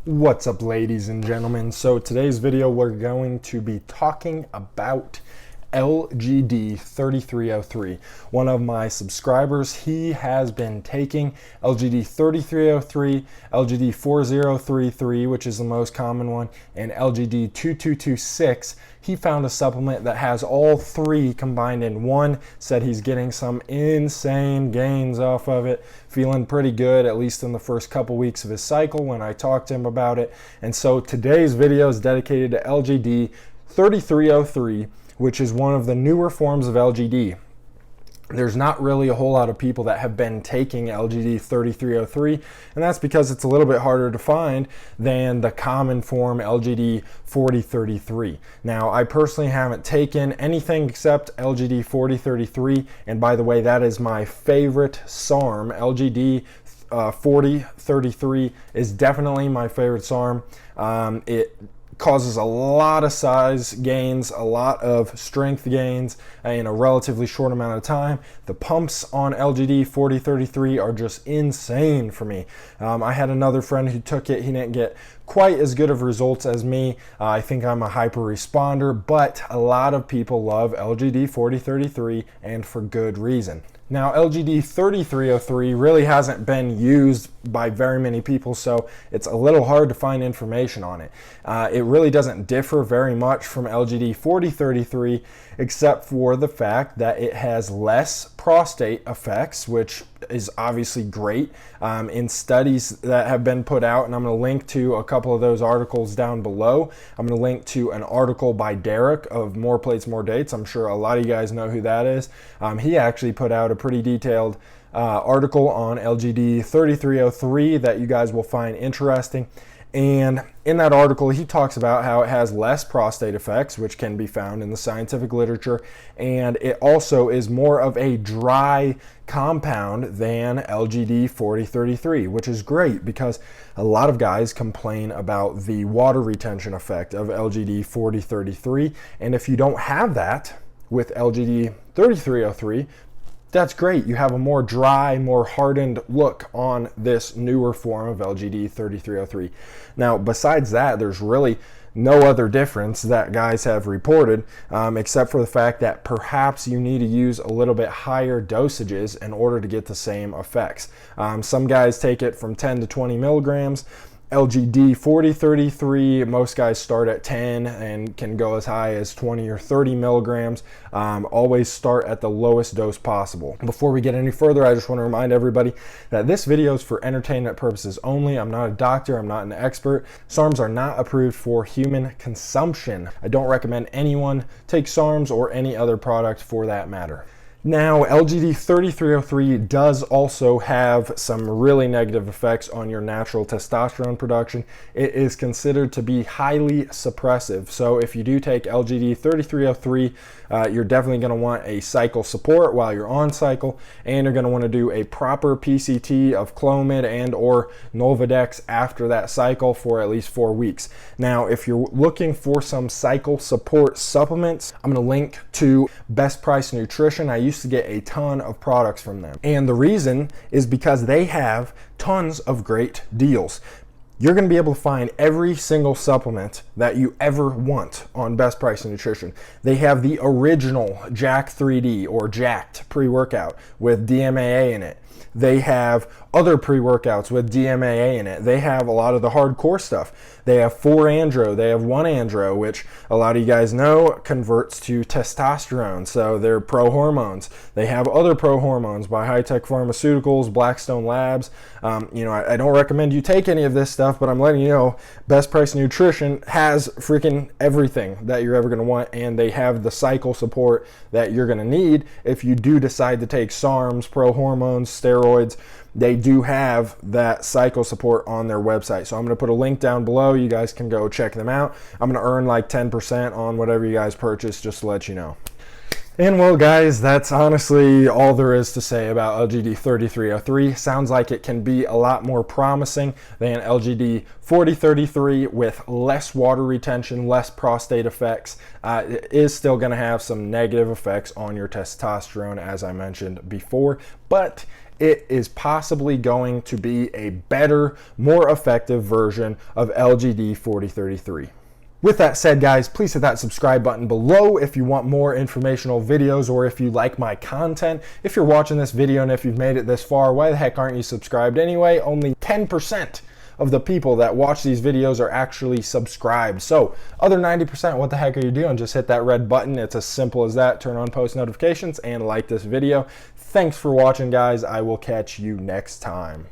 What's up, ladies and gentlemen? So today's video we're going to be talking about LGD-3303. One of my subscribers, he has been taking LGD-3303, LGD-4033, which is the most common one, and LGD-2226. He found a supplement that has all three combined in one, said he's getting some insane gains off of it, feeling pretty good, at least in the first couple weeks of his cycle when I talked to him about it. And so today's video is dedicated to LGD-3303, which is one of the newer forms of LGD. There's not really a whole lot of people that have been taking LGD-3303, and that's because it's a little bit harder to find than the common form LGD-4033. Now, I personally haven't taken anything except LGD-4033, and by the way, that is my favorite SARM. LGD-4033 is definitely my favorite SARM. It causes a lot of size gains, a lot of strength gains in a relatively short amount of time. The pumps on LGD-4033 are just insane for me. I had another friend who took it. He didn't get quite as good of results as me. I think I'm a hyper responder, but a lot of people love LGD-4033, and for good reason. Now, LGD-3303 really hasn't been used by very many people, so it's a little hard to find information on it. It really doesn't differ very much from LGD-4033, except for the fact that it has less prostate effects, which is obviously great. In studies that have been put out, and I'm going to link to a couple of those articles down below. I'm going to link to an article by Derek of More Plates, More Dates. I'm sure a lot of you guys know who that is. He actually put out a pretty detailed article on LGD-3303 that you guys will find interesting. And in that article, he talks about how it has less prostate effects, which can be found in the scientific literature, and it also is more of a dry compound than LGD-4033, which is great because a lot of guys complain about the water retention effect of LGD-4033, and if you don't have that with LGD-3303, that's great. You have a more dry, more hardened look on this newer form of LGD-3303. Now, besides that, there's really no other difference that guys have reported, except for the fact that perhaps you need to use a little bit higher dosages in order to get the same effects. Some guys take it from 10 to 20 milligrams. LGD-4033, most guys start at 10 and can go as high as 20 or 30 milligrams. Always start at the lowest dose possible. Before we get any further, I just want to remind everybody that this video is for entertainment purposes only. I'm not a doctor, I'm not an expert. SARMs are not approved for human consumption. I don't recommend anyone take SARMs or any other product for that matter. Now, LGD-3303 does also have some really negative effects on your natural testosterone production. It is considered to be highly suppressive. So if you do take LGD-3303, you're definitely going to want a cycle support while you're on cycle, and you're going to want to do a proper PCT of Clomid and or Nolvadex after that cycle for at least 4 weeks. Now, if you're looking for some cycle support supplements, I'm going to link to Best Price Nutrition. I used to get a ton of products from them, and the reason is because they have tons of great deals. You're going to be able to find every single supplement that you ever want on Best Price Nutrition. They have the original Jack 3D or Jacked pre-workout with DMAA in it. They have other pre-workouts with DMAA in it. They have a lot of the hardcore stuff. They have 4-andro, they have 1-andro, which a lot of you guys know converts to testosterone, so they're pro-hormones. They have other pro-hormones by high-tech pharmaceuticals, Blackstone Labs. I don't recommend you take any of this stuff, but I'm letting you know Best Price Nutrition has freaking everything that you're ever going to want, and they have the cycle support that you're going to need if you do decide to take SARMs, pro-hormones, steroids. They do have that cycle support on their website. So I'm going to put a link down below. You guys can go check them out. I'm going to earn like 10% on whatever you guys purchase, just to let you know. And well, guys, that's honestly all there is to say about LGD-3303. Sounds like it can be a lot more promising than LGD-4033 with less water retention, less prostate effects. It is still going to have some negative effects on your testosterone, as I mentioned before, but it is possibly going to be a better, more effective version of LGD-3303. With that said, guys, please hit that subscribe button below if you want more informational videos or if you like my content. If you're watching this video and if you've made it this far, why the heck aren't you subscribed anyway? Only 10% of the people that watch these videos are actually subscribed. So other 90%, what the heck are you doing? Just hit that red button. It's as simple as that. Turn on post notifications and like this video. Thanks for watching, guys. I will catch you next time.